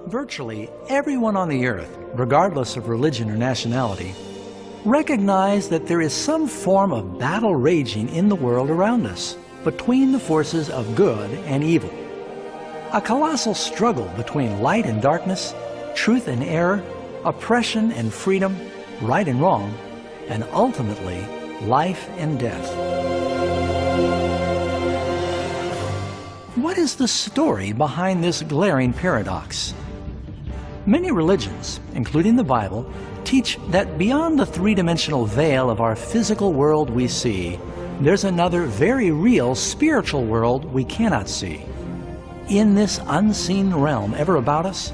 Virtually everyone on the earth, regardless of religion or nationality, recognize that there is some form of battle raging in the world around us between the forces of good and evil. A colossal struggle between light and darkness, truth and error, oppression and freedom, right and wrong, and ultimately life and death. What is the story behind this glaring paradox? Many religions, including the Bible, teach that beyond the three-dimensional veil of our physical world we see, there's another very real spiritual world we cannot see. In this unseen realm ever about us,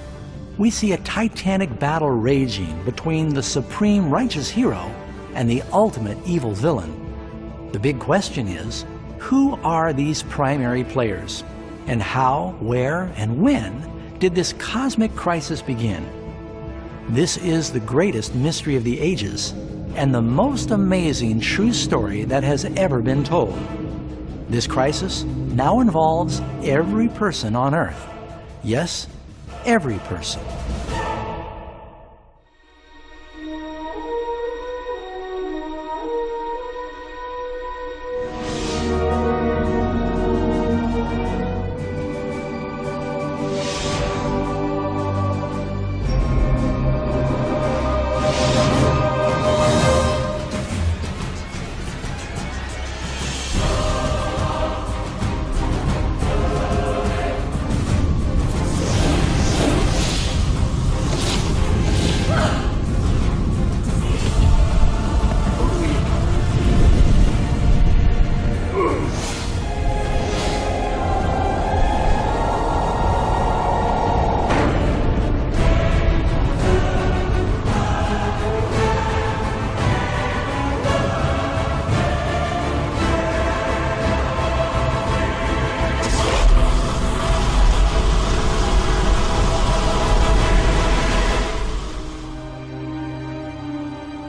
we see a titanic battle raging between the supreme righteous hero and the ultimate evil villain. The big question is, who are these primary players? And how, where, and when did this cosmic crisis begin? This is the greatest mystery of the ages and the most amazing true story that has ever been told. This crisis now involves every person on earth. Yes, every person.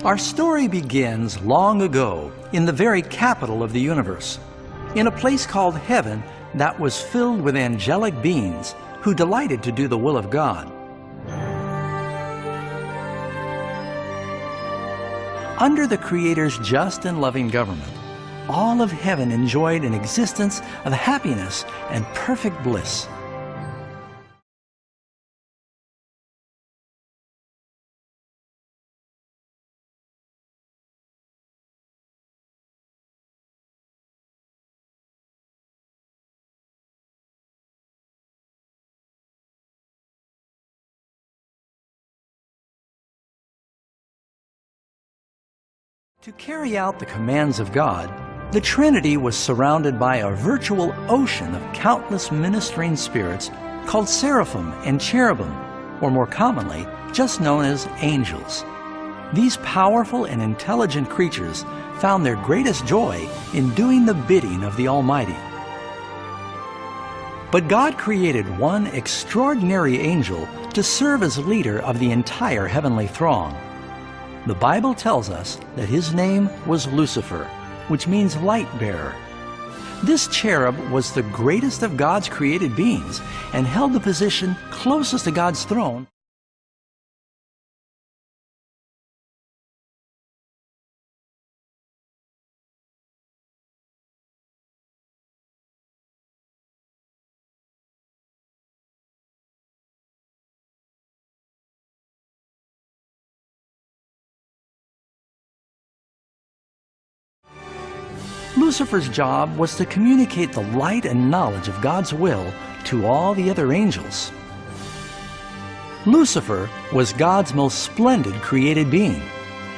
Our story begins long ago in the very capital of the universe, in a place called heaven that was filled with angelic beings who delighted to do the will of God. Under the Creator's just and loving government, all of heaven enjoyed an existence of happiness and perfect bliss. To carry out the commands of God, the Trinity was surrounded by a virtual ocean of countless ministering spirits called seraphim and cherubim, or more commonly, just known as angels. These powerful and intelligent creatures found their greatest joy in doing the bidding of the Almighty. But God created one extraordinary angel to serve as leader of the entire heavenly throng. The Bible tells us that his name was Lucifer, which means light bearer. This cherub was the greatest of God's created beings and held the position closest to God's throne. Lucifer's job was to communicate the light and knowledge of God's will to all the other angels. Lucifer was God's most splendid created being.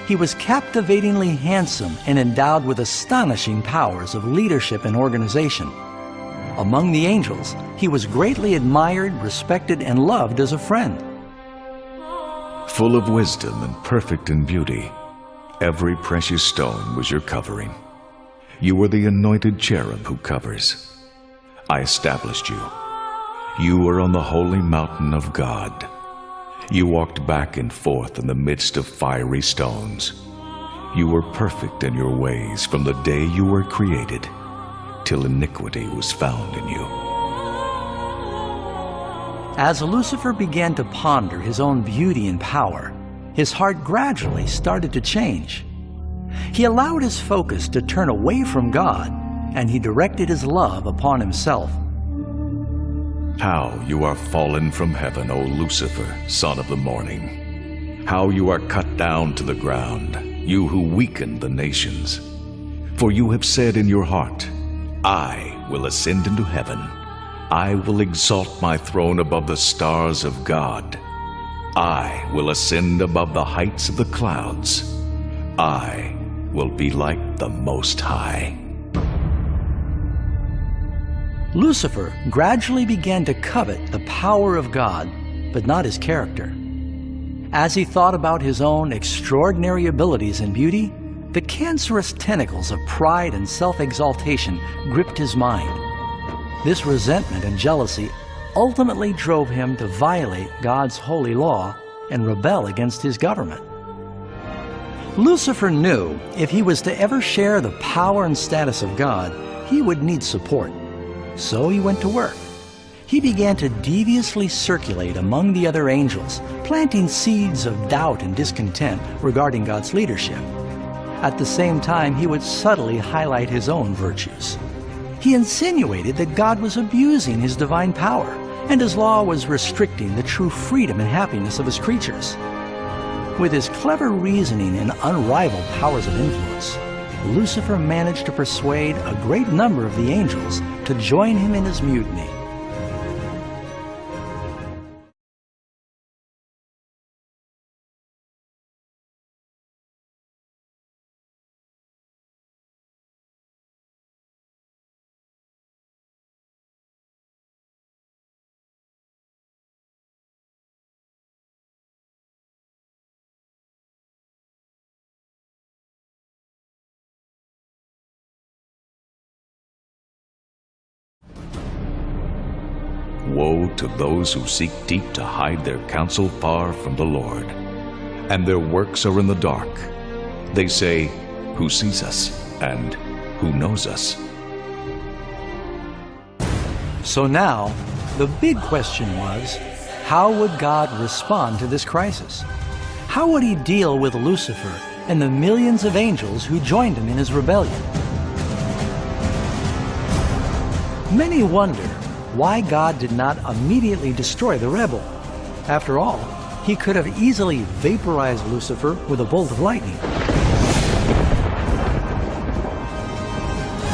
He was captivatingly handsome and endowed with astonishing powers of leadership and organization. Among the angels, he was greatly admired, respected, and loved as a friend. Full of wisdom and perfect in beauty, every precious stone was your covering. You were the anointed cherub who covers. I established you. You were on the holy mountain of God. You walked back and forth in the midst of fiery stones. You were perfect in your ways from the day you were created, till iniquity was found in you. As Lucifer began to ponder his own beauty and power, his heart gradually started to change. He allowed his focus to turn away from God, and he directed his love upon himself. How you are fallen from heaven, O Lucifer, son of the morning! How you are cut down to the ground, you who weaken the nations! For you have said in your heart, I will ascend into heaven. I will exalt my throne above the stars of God. I will ascend above the heights of the clouds. I will be like the Most High. Lucifer gradually began to covet the power of God, but not his character. As he thought about his own extraordinary abilities and beauty, the cancerous tentacles of pride and self-exaltation gripped his mind. This resentment and jealousy ultimately drove him to violate God's holy law and rebel against his government. Lucifer knew if he was to ever share the power and status of God, he would need support. So he went to work. He began to deviously circulate among the other angels, planting seeds of doubt and discontent regarding God's leadership. At the same time, he would subtly highlight his own virtues. He insinuated that God was abusing his divine power, and his law was restricting the true freedom and happiness of his creatures. With his clever reasoning and unrivaled powers of influence, Lucifer managed to persuade a great number of the angels to join him in his mutiny. Woe to those who seek deep to hide their counsel far from the Lord, and their works are in the dark. They say, who sees us, and who knows us? So now, the big question was, how would God respond to this crisis? How would he deal with Lucifer and the millions of angels who joined him in his rebellion? Many wonder why God did not immediately destroy the rebel. After all, he could have easily vaporized Lucifer with a bolt of lightning.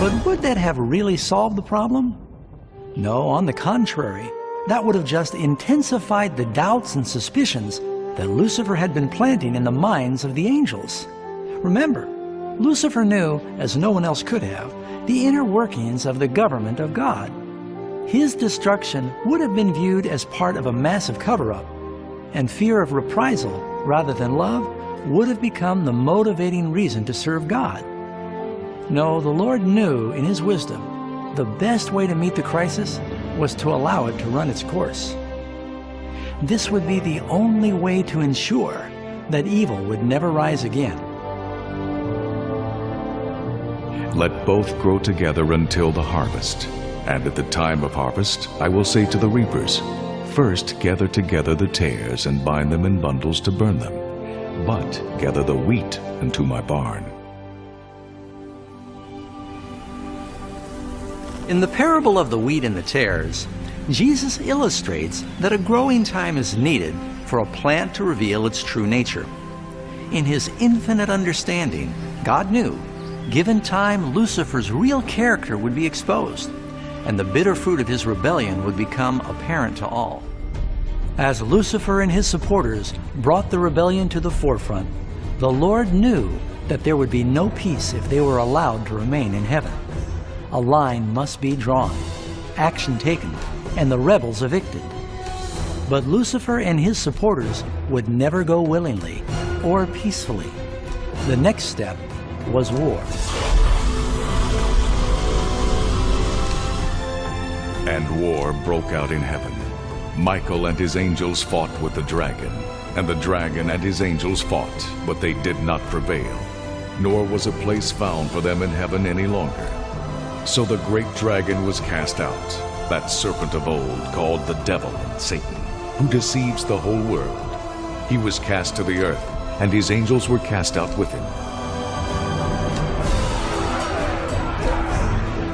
But would that have really solved the problem? No, on the contrary, that would have just intensified the doubts and suspicions that Lucifer had been planting in the minds of the angels. Remember, Lucifer knew, as no one else could have, the inner workings of the government of God. His destruction would have been viewed as part of a massive cover-up, and fear of reprisal rather than love would have become the motivating reason to serve God. No, the Lord knew in His wisdom the best way to meet the crisis was to allow it to run its course. This would be the only way to ensure that evil would never rise again. Let both grow together until the harvest. And at the time of harvest, I will say to the reapers, first gather together the tares and bind them in bundles to burn them, but gather the wheat into my barn. In the parable of the wheat and the tares, Jesus illustrates that a growing time is needed for a plant to reveal its true nature. In His infinite understanding, God knew, given time, Lucifer's real character would be exposed, and the bitter fruit of his rebellion would become apparent to all. As Lucifer and his supporters brought the rebellion to the forefront, the Lord knew that there would be no peace if they were allowed to remain in heaven. A line must be drawn, action taken, and the rebels evicted. But Lucifer and his supporters would never go willingly or peacefully. The next step was war. And war broke out in heaven. Michael and his angels fought with the dragon, and the dragon and his angels fought, but they did not prevail, nor was a place found for them in heaven any longer. So the great dragon was cast out, that serpent of old called the devil and Satan, who deceives the whole world. He was cast to the earth, and his angels were cast out with him.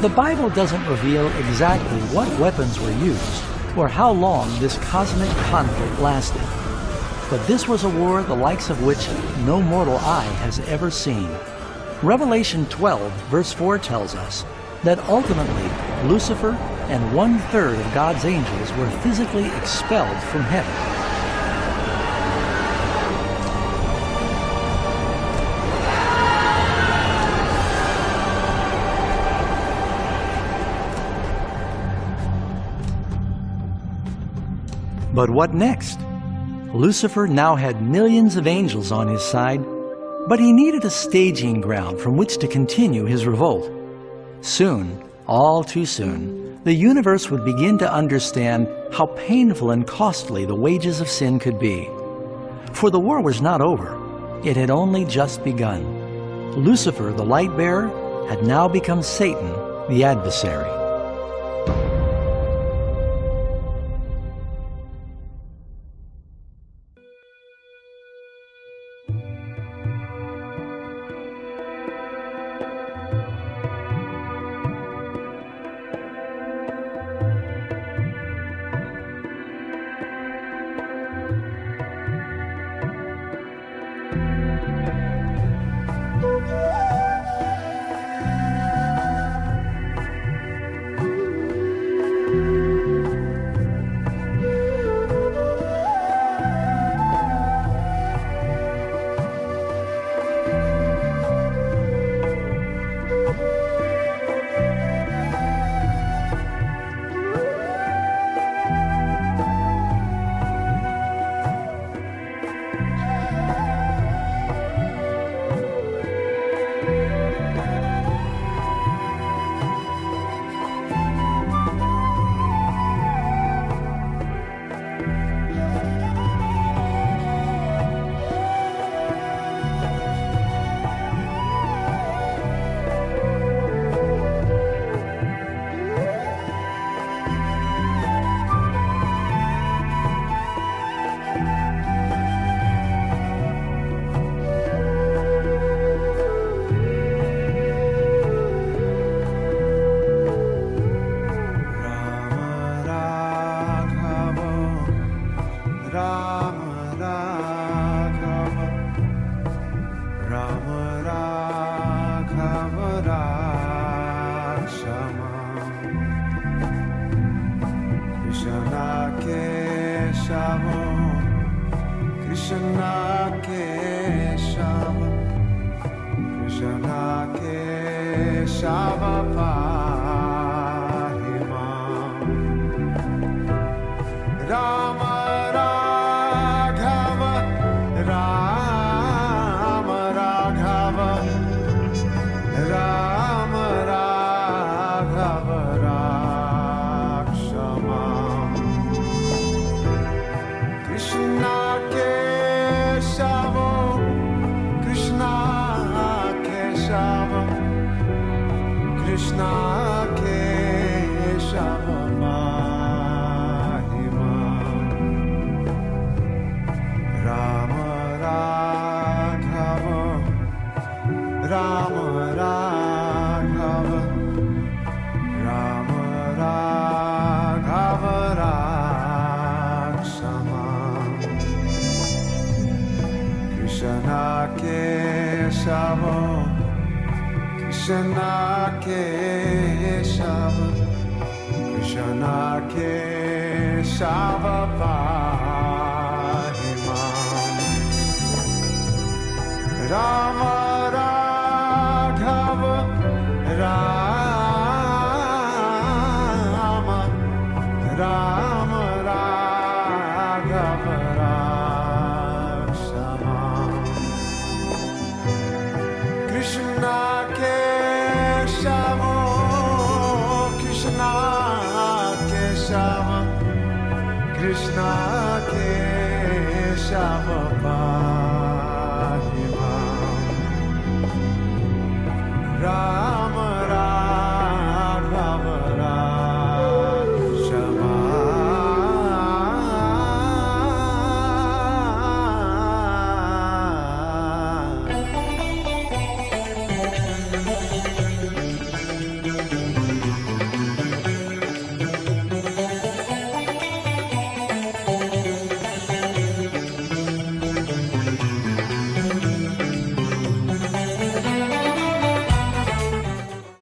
The Bible doesn't reveal exactly what weapons were used or how long this cosmic conflict lasted. But this was a war the likes of which no mortal eye has ever seen. Revelation 12, verse 4 tells us that ultimately Lucifer and 1/3 of God's angels were physically expelled from heaven. But what next? Lucifer now had millions of angels on his side, but he needed a staging ground from which to continue his revolt. Soon, all too soon, the universe would begin to understand how painful and costly the wages of sin could be. For the war was not over. It had only just begun. Lucifer, the light bearer, had now become Satan, the adversary. Krishna Keshava